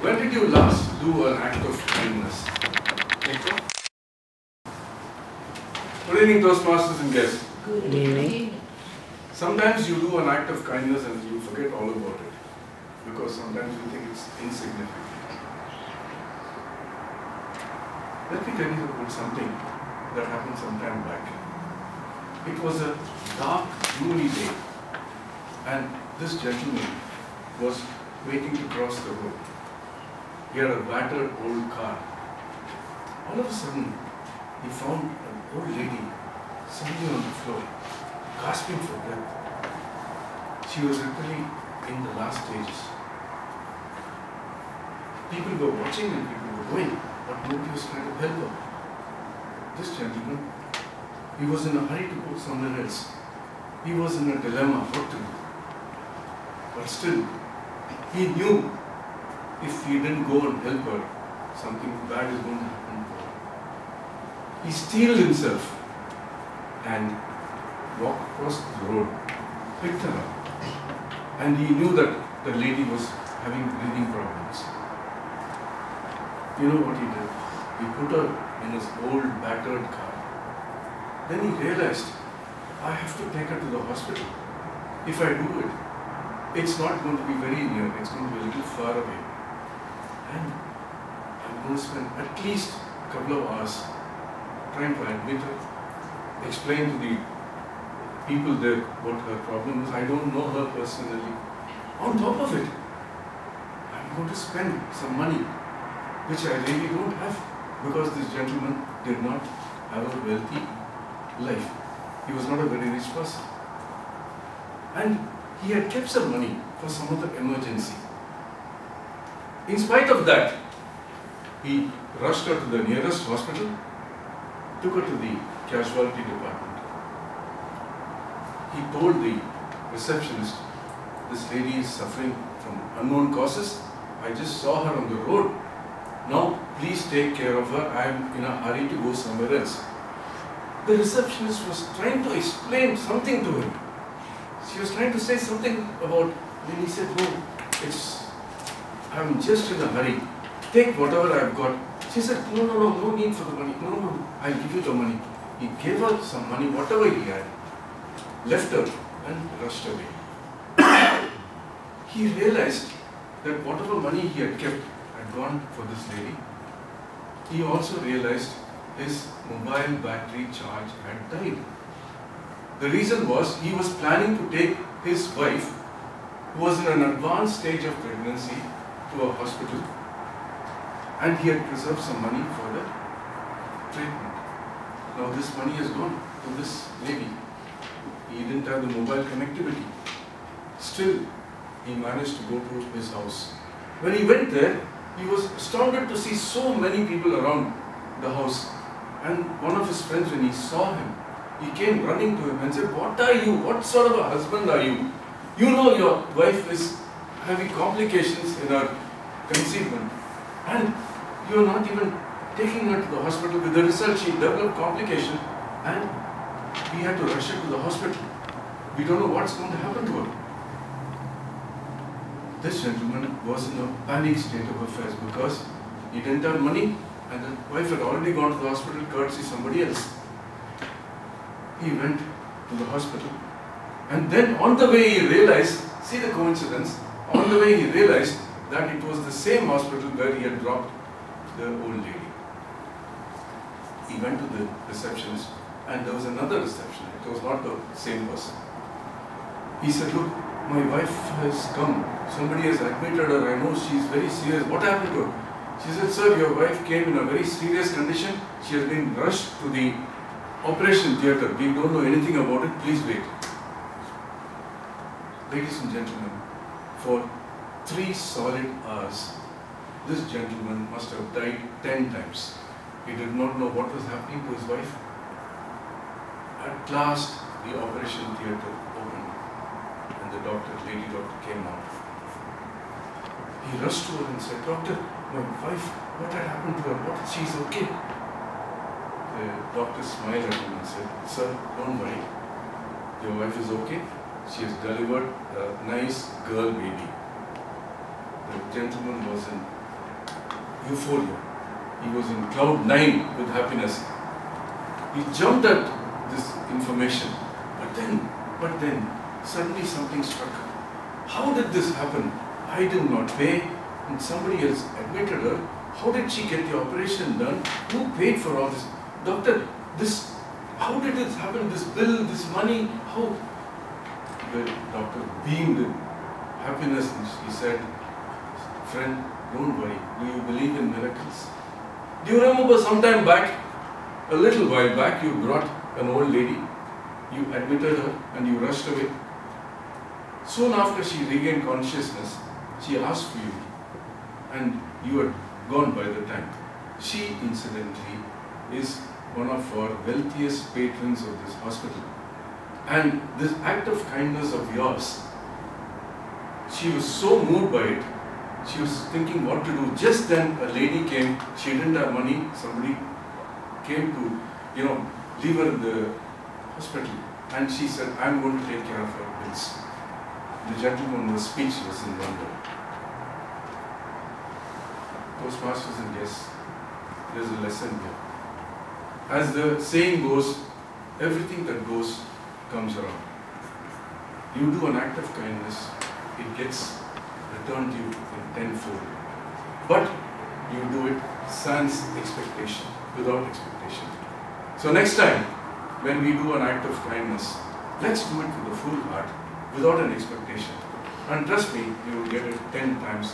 When did you last do an act of kindness? Good evening, Toastmasters and guests. Good evening. Sometimes you do an act of kindness and you forget all about it because sometimes you think it's insignificant. Let me tell you about something that happened some time back. It was a dark, gloomy day and this gentleman was waiting to cross the road. He had a battered old car. All of a sudden, he found an old lady sitting on the floor, gasping for breath. She was literally in the last stages. People were watching and people were going, but nobody was trying to help her. This gentleman, he was in a hurry to go somewhere else. He was in a dilemma what to do. But still, he knew if he didn't go and help her, something bad is going to happen to her. He steeled himself and walked across the road, picked her up, and he knew that the lady was having breathing problems. You know what he did? He put her in his old battered car. Then he realized, I have to take her to the hospital. If I do it, it's not going to be very near, it's going to be a little far away. And I'm going to spend at least a couple of hours trying to admit her, explain to the people there what her problem is. I don't know her personally. On top of it, I'm going to spend some money, which I really don't have, because this gentleman did not have a wealthy life. He was not a very rich person. And he had kept some money for some other emergency. In spite of that, he rushed her to the nearest hospital, took her to the casualty department. He told the receptionist, this lady is suffering from unknown causes. I just saw her on the road. Now, please take care of her. I am in a hurry to go somewhere else. The receptionist was trying to explain something to him. She was trying to say something about, when he said, no, I'm just in a hurry. Take whatever I've got. She said, no need for the money. No, I'll give you the money. He gave her some money, whatever he had, left her and rushed away. He realized that whatever money he had kept had gone for this lady. He also realized his mobile battery charge had died. The reason was he was planning to take his wife, who was in an advanced stage of pregnancy, to a hospital, and he had preserved some money for the treatment. Now this money has gone to this lady. He didn't have the mobile connectivity. Still, he managed to go to his house. When he went there, he was astounded to see so many people around the house. And one of his friends, when he saw him, he came running to him and said, what are you? What sort of a husband are you? You know your wife is having complications in her conceivement and you are not even taking her to the hospital. With the result, she developed complication and we had to rush her to the hospital. We don't know what's going to happen to her. This gentleman was in a panic state of affairs because he didn't have money and the wife had already gone to the hospital courtesy somebody else. He went to the hospital and then on the way he realized, see the coincidence, on the way he realized that it was the same hospital where he had dropped the old lady. He went to the receptionist and there was another receptionist. It was not the same person. He said, look, my wife has come. Somebody has admitted her. I know she is very serious. What happened to her? She said, sir, your wife came in a very serious condition. She has been rushed to the operation theatre. We don't know anything about it. Please wait. Ladies and gentlemen, for 3 solid hours, this gentleman must have died 10 times. He did not know what was happening to his wife. At last, the operation theatre opened and the lady doctor came out. He rushed to her and said, Doctor, my wife, what had happened to her? She's okay. The doctor smiled at him and said, sir, don't worry. Your wife is okay. She has delivered a nice girl baby. The gentleman was in euphoria. He was in cloud 9 with happiness. He jumped at this information. But then, suddenly something struck her. How did this happen? I did not pay, and somebody else admitted her. How did she get the operation done? Who paid for all this? Doctor, how did this happen? This bill, this money, how? The doctor beamed in happiness and he said, friend, don't worry. Do you believe in miracles? Do you remember sometime back, a little while back, you brought an old lady, you admitted her and you rushed away. Soon after she regained consciousness, she asked for you and you had gone by the time. She, incidentally, is one of our wealthiest patrons of this hospital. And this act of kindness of yours, she was so moved by it, she was thinking what to do. Just then a lady came, she didn't have money, somebody came to, leave her in the hospital. And she said, I'm going to take care of her bills. The gentleman was speechless in wonder. Toastmasters and guests, there's a lesson here. As the saying goes, everything that goes comes around. You do an act of kindness, it gets returned to you in tenfold. But you do it sans expectation, without expectation. So next time, when we do an act of kindness, let's do it with a full heart, without an expectation. And trust me, you will get it 10 times.